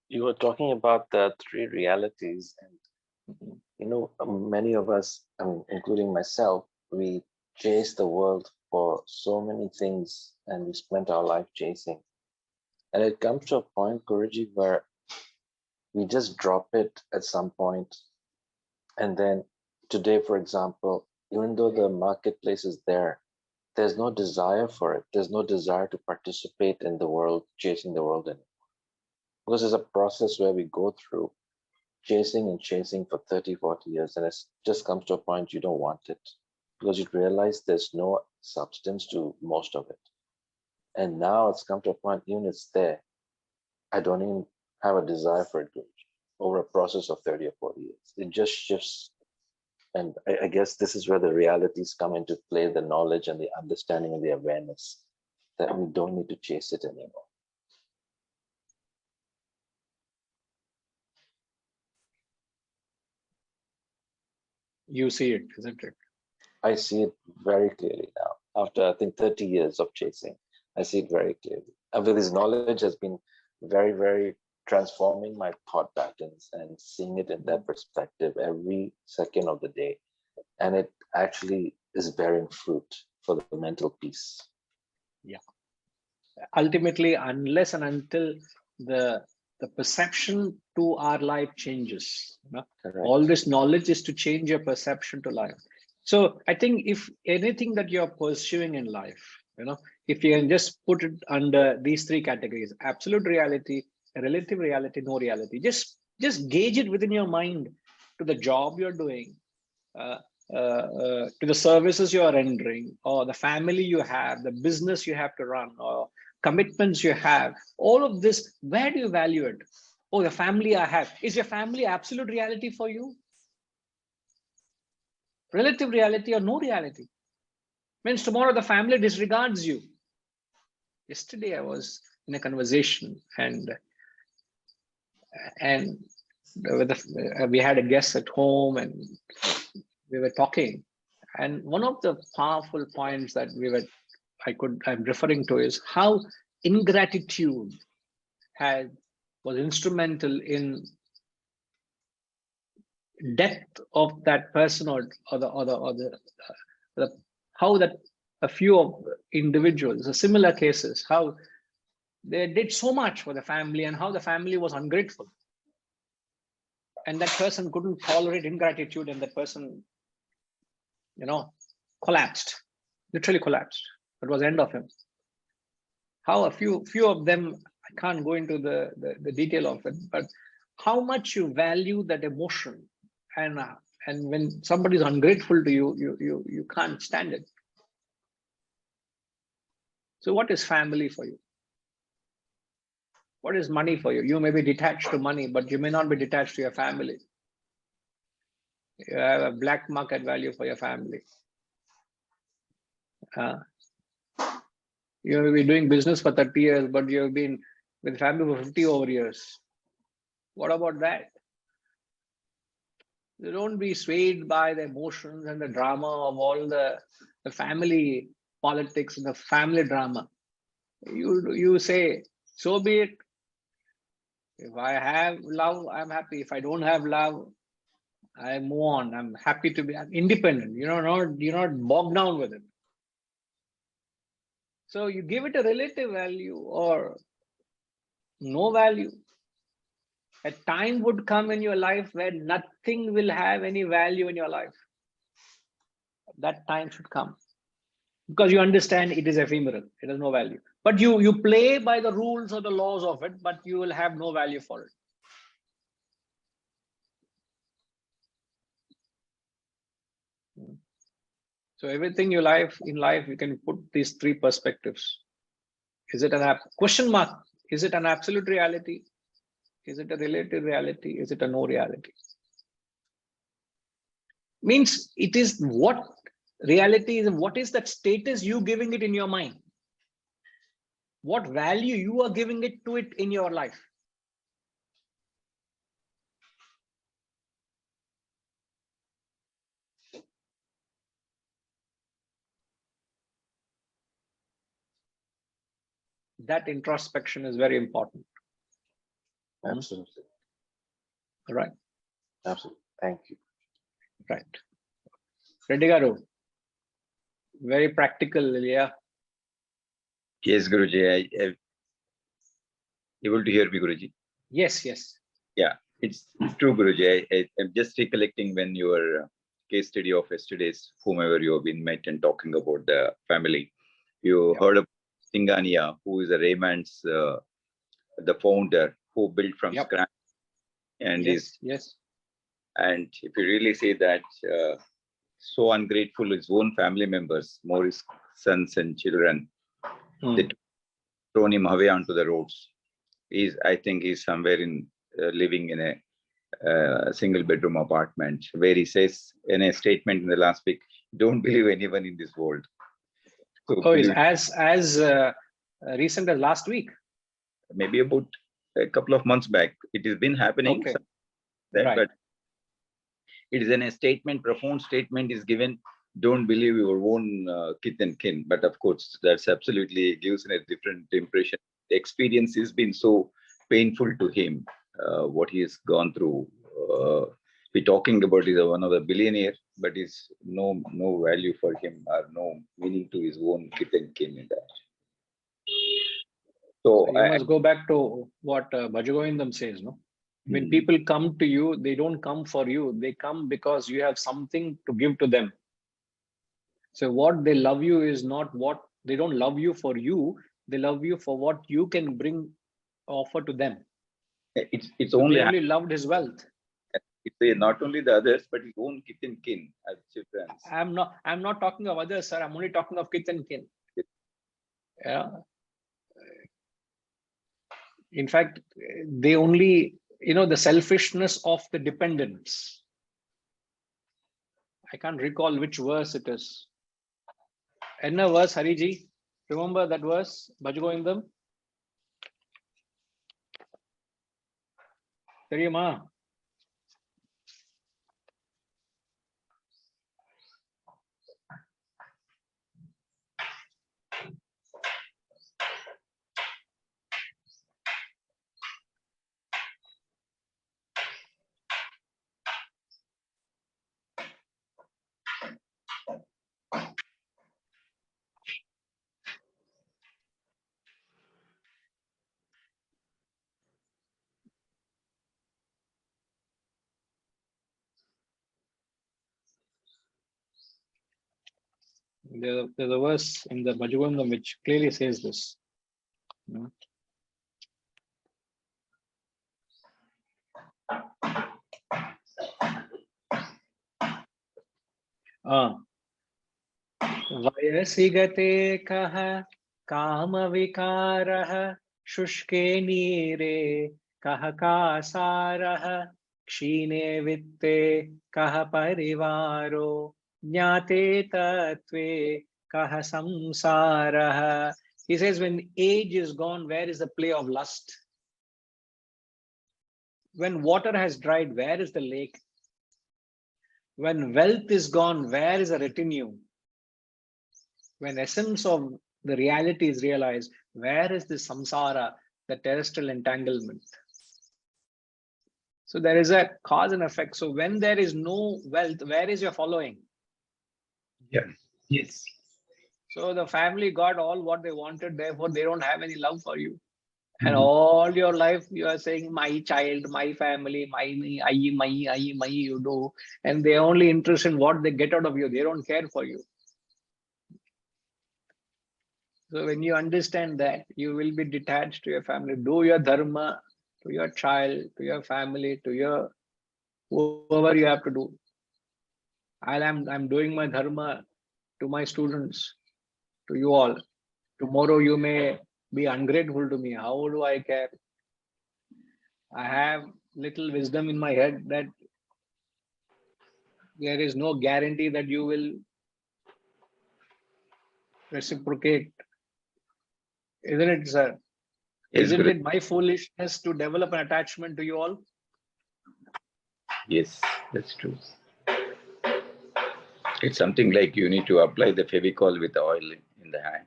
you were talking about the three realities, and many of us, including myself, we chase the world for so many things, and we spent our life chasing. And it comes to a point, Guruji, where we just drop it at some point. And then today, for example, even though the marketplace is there, there's no desire for it. There's no desire to participate in the world, chasing the world anymore. Because it's a process where we go through chasing for 30, 40 years, and it just comes to a point you don't want it because you realize there's no substance to most of it. And now it's come to a point, even it's there, I don't even have a desire for it over a process of 30 or 40 years. It just shifts. And I guess this is where the realities come into play, the knowledge and the understanding and the awareness that we don't need to chase it anymore. You see it, isn't it? I see it very clearly now. After, I think, 30 years of chasing, I see it very clearly. And with this knowledge has been very, very transforming my thought patterns and seeing it in that perspective every second of the day. And it actually is bearing fruit for the mental peace. Yeah. Ultimately, unless and until the perception to our life changes, all this knowledge is to change your perception to life. So I think if anything that you're pursuing in life, if you can just put it under these three categories: absolute reality, relative reality, no reality. Just gauge it within your mind to the job you're doing, to the services you are rendering, or the family you have, the business you have to run, or commitments you have. All of this, where do you value it? Oh, the family I have. Is your family absolute reality for you? Relative reality or no reality? Means tomorrow the family disregards you. Yesterday I was in a conversation and we had a guest at home and we were talking, and one of the powerful points that I'm referring to is how ingratitude was instrumental in death of that person or how that a few of individuals, similar cases, how they did so much for the family and how the family was ungrateful. And that person couldn't tolerate ingratitude, and that person, collapsed, literally collapsed. It was the end of him. How a few of them, I can't go into the detail of it, but how much you value that emotion, and when somebody is ungrateful to you, you can't stand it. So what is family for you? What is money for you? You may be detached to money, but you may not be detached to your family. You have a black market value for your family. You may be doing business for 30 years, but you have been with family for 50 over years. What about that? You don't be swayed by the emotions and the drama of all the family politics and the family drama. You say, so be it. If I have love, I'm happy. If I don't have love, I move on. I'm happy to be independent. You're not bogged down with it. So you give it a relative value or no value. A time would come in your life where nothing will have any value in your life. That time should come. Because you understand it is ephemeral. It has no value. But you play by the rules or the laws of it, but you will have no value for it. So everything in life, you can put these three perspectives. Is it question mark? Is it an absolute reality? Is it a relative reality? Is it a no reality? Means it is what reality is, what is that status you giving it in your mind? What value you are giving it to it in your life? That introspection is very important. Absolutely. Right. Absolutely. Thank you. Right. Reddy Garu, very practical, yeah. Yes, Guruji. I able to hear me, Guruji? Yes, yes. Yeah, it's true, Guruji. I'm just recollecting when your case study of yesterday's, whomever you have been met and talking about the family. You heard of Singania, who is a Raymond's, the founder, who built from scratch, and and if you really say that, so ungrateful his own family members, more his sons and children, they thrown him away onto the roads. I think he's somewhere in living in a single bedroom apartment, where he says in a statement in the last week, "Don't believe anyone in this world." So as recent as last week. Maybe about a couple of months back, it has been happening. Okay. But it is in a statement, profound statement is given. Don't believe your own kith and kin. But of course, that's absolutely gives a different impression. The experience has been so painful to him, what he has gone through. We're talking about is one of the billionaire, but is no value for him or no meaning to his own kith and kin in that. So you must go back to what Bhajagovindam says, no? When people come to you, they don't come for you. They come because you have something to give to them. So what they love you is not what, they don't love you for you. They love you for what you can bring, offer to them. It's so only they only loved his wealth. It's not only the others, but his own kith and kin as friends. I'm not talking of others, sir. I'm only talking of kith and kin. Yeah. In fact, they only, the selfishness of the dependents. I can't recall which verse it is. Enna verse, Hariji? Remember that verse, Bhajagovindam? Theriyuma? There's a verse in the Bhajagovindam which clearly says this. Vayasigate kaha kama vikaraha shushke nire kaha kasaraha kshine vitte kaha parivaro jnate tatve kaha samsaraha. He says, when age is gone, where is the play of lust? When water has dried, where is the lake? When wealth is gone, where is a retinue? When essence of the reality is realized, where is the samsara, the terrestrial entanglement? So there is a cause and effect. So when there is no wealth, where is your following? Yeah. Yes. So the family got all what they wanted, therefore they don't have any love for you. And all your life you are saying, my child, my family, my, you do. And they're only interested in what they get out of you. They don't care for you. So when you understand that, you will be detached to your family. Do your dharma to your child, to your family, to your whoever you have to do. I'm doing my dharma to my students, to you all. Tomorrow you may be ungrateful to me. How do I care? I have little wisdom in my head that there is no guarantee that you will reciprocate. Isn't it, sir? Yes, Isn't Guru. it my foolishness to develop an attachment to you all? Yes, that's true. It's something like you need to apply the Fevicol with the oil in the hand.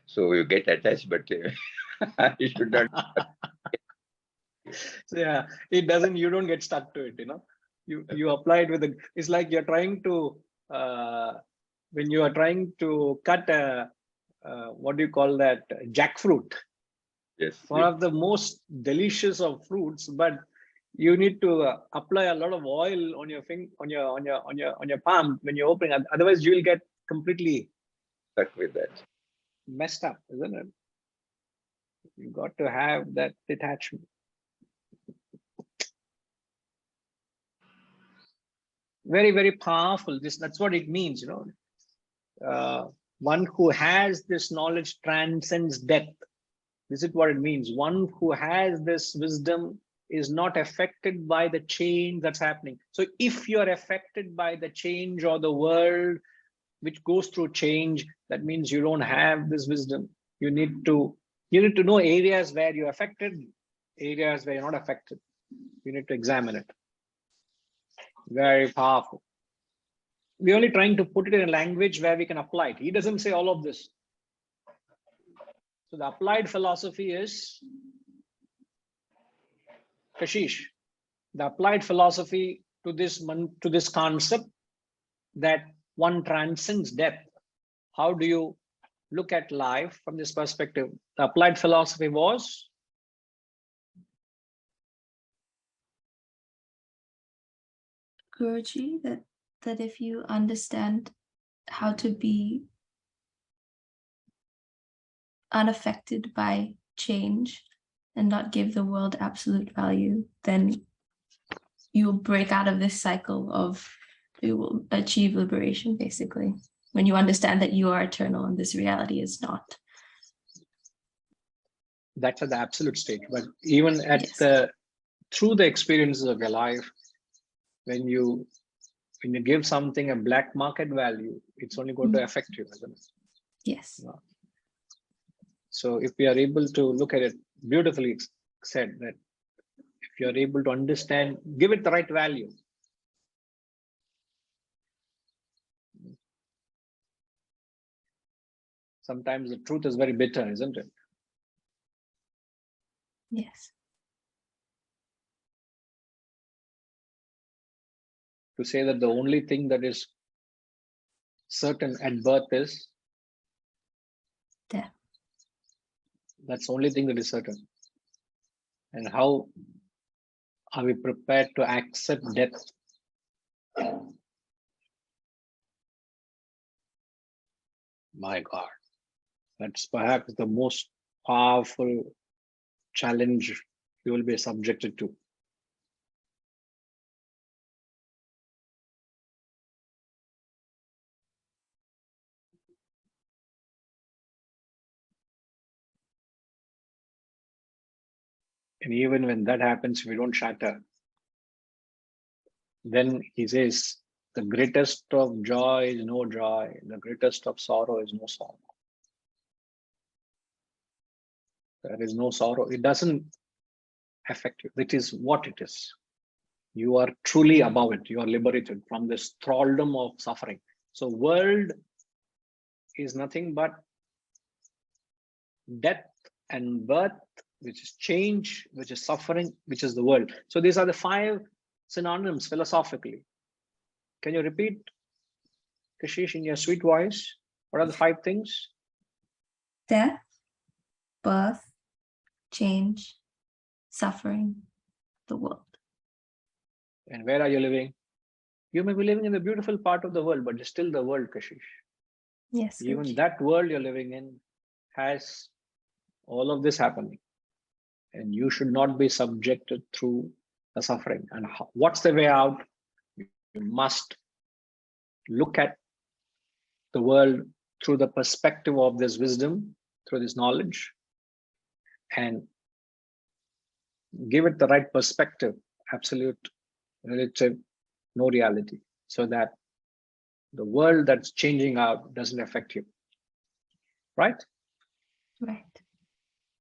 So you get attached, but you should not. So yeah, it doesn't, you don't get stuck to it, you apply it with a, it's like you're trying to when you are trying to cut a what do you call that, jackfruit, Yes. one of the most delicious of fruits, but you need to apply a lot of oil on your finger, on your palm when you're opening, otherwise you will get completely Stuck with that. messed up, isn't it? You got to have that detachment. Very, very powerful. That's what it means, one who has this knowledge transcends death. This is what it means. One who has this wisdom is not affected by the change that's happening. So if you're affected by the change or the world which goes through change, that means you don't have this wisdom. You need to know areas where you're affected, areas where you're not affected. You need to examine it. Very powerful. We're only trying to put it in a language where we can apply it. He doesn't say all of this. So the applied philosophy is, Kashish, the applied philosophy to this concept that one transcends death. How do you look at life from this perspective? The applied philosophy was, Guruji, that if you understand how to be unaffected by change and not give the world absolute value, then you'll break out of this cycle of, you will achieve liberation, basically, when you understand that you are eternal and this reality is not. that's at the absolute stage, but even at Yes. through the experiences of your life, when you give something a black market value, it's only going to affect you, isn't it? Yes. So if we are able to look at it, beautifully said, that if you're able to understand, give it the right value. Sometimes the truth is very bitter, isn't it? Yes. To say that the only thing that is certain at birth is death. That's the only thing that is certain. And how are we prepared to accept death? My God, that's perhaps the most powerful challenge you will be subjected to. And even when that happens, we don't shatter. Then he says, the greatest of joy is no joy, the greatest of sorrow is no sorrow. There is no sorrow. It doesn't affect you. It is what it is. You are truly above it. You are liberated from this thraldom of suffering. So world is nothing but death and birth, which is change, which is suffering, which is the world. So these are the 5 synonyms philosophically. Can you repeat, Kashish, in your sweet voice? What are the 5 things? Death, birth, change, suffering, the world. And where are you living? You may be living in the beautiful part of the world, but it's still the world, Kashish. Yes. Even Guruji. that world you're living in has all of this happening. And you should not be subjected through the suffering. And what's the way out? You must look at the world through the perspective of this wisdom, through this knowledge, and give it the right perspective, absolute, relative, no reality, so that the world that's changing out doesn't affect you. Right? Right.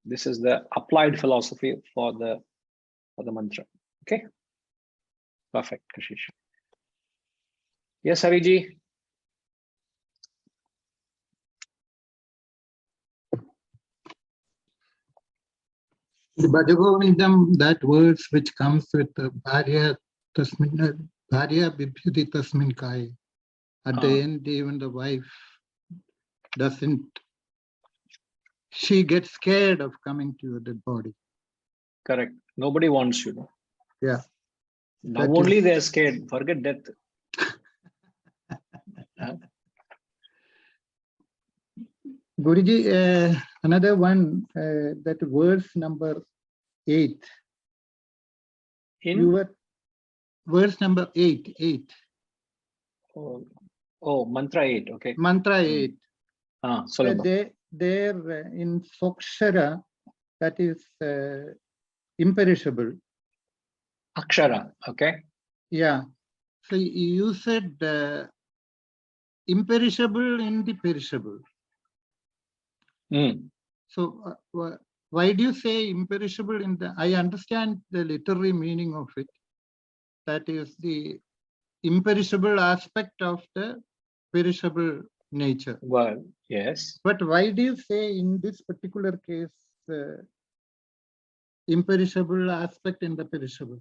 This is the applied philosophy for the mantra. Okay. Perfect, Kashish. Yes, Hariji. The Bhajagovindam, that words which comes with Bharya Bibhyuti Tasmin Kai. At the end, even the wife doesn't, she gets scared of coming to your dead body. Correct. Nobody wants you. No? Yeah. Now That only is- they're scared. Forget death. Guruji, another one, that verse number 8. You were verse number 8. Oh, mantra 8. Okay. Mantra 8. Solomon. There in Sokshara, that is imperishable. Akshara. Okay. Yeah. So you said imperishable in the perishable. So why do you say imperishable in the, I understand the literary meaning of it. That is the imperishable aspect of the perishable nature. Well, yes. But why do you say in this particular case imperishable aspect in the perishable?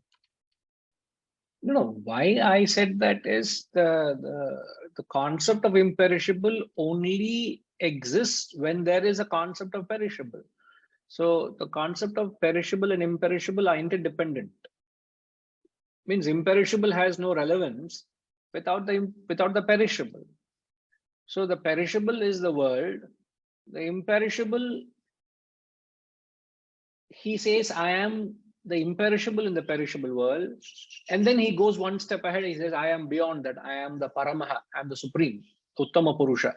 No, why I said that is the concept of imperishable only exists when there is a concept of perishable. So the concept of perishable and imperishable are interdependent. Means imperishable has no relevance without the perishable. So the perishable is the world. The imperishable, he says, I am the imperishable in the perishable world. And then he goes one step ahead. He says, I am beyond that. I am the Paramaha. I am the Supreme, Uttama Purusha,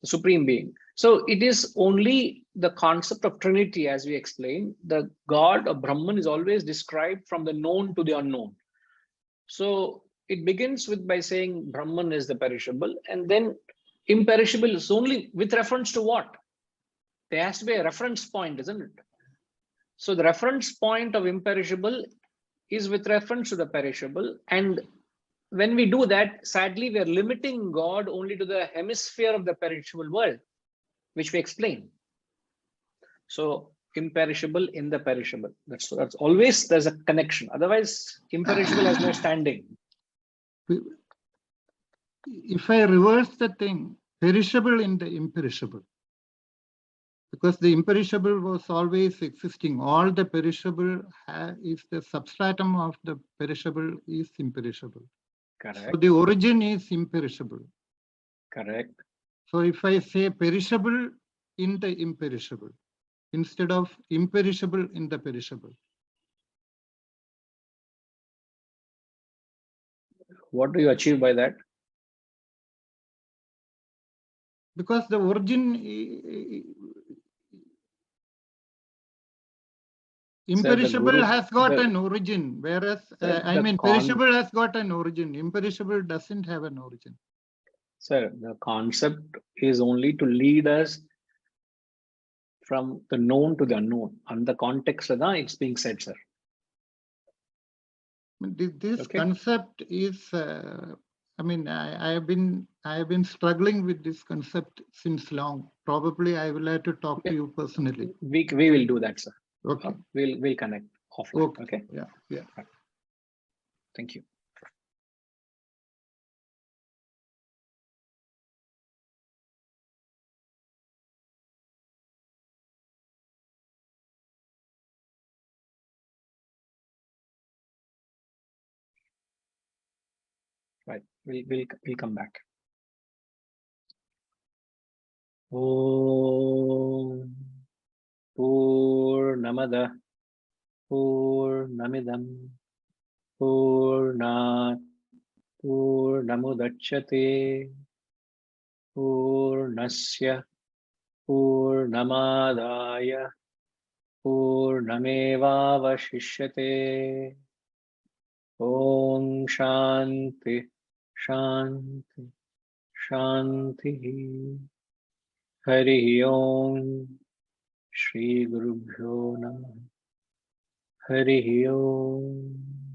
the Supreme Being. So it is only the concept of Trinity, as we explained. The God of Brahman is always described from the known to the unknown. So it begins by saying Brahman is the perishable, and then imperishable is only with reference to what? There has to be a reference point, isn't it? So the reference point of imperishable is with reference to the perishable. And when we do that, sadly, we are limiting God only to the hemisphere of the perishable world, which we explain. So imperishable in the perishable. That's always there's a connection. Otherwise, imperishable has no standing. If I reverse the thing, perishable in the imperishable. Because the imperishable was always existing. All the perishable is the substratum of the perishable is imperishable. Correct. So the origin is imperishable. Correct. So if I say perishable in the imperishable, instead of imperishable in the perishable. What do you achieve by that? Because the origin, imperishable has got an origin, whereas perishable has got an origin. Imperishable doesn't have an origin. Sir, the concept is only to lead us from the known to the unknown. And the context of that, it's being said, sir. This Okay. concept is, I mean, I have been struggling with this concept since long. Probably I will have to talk to you personally. We will do that, sir. Okay. We'll connect offline. Okay. Okay. Yeah. Yeah. Thank you. Right. We'll come back. Om Purnamada Purnamidam Purnat Purnamudachyate Purnasya Purnamadaya Purnamevavashishyate. Om Shanti Shanti Shanti. Hari Om. Shri Guru Bhyo Namah. Hari Om.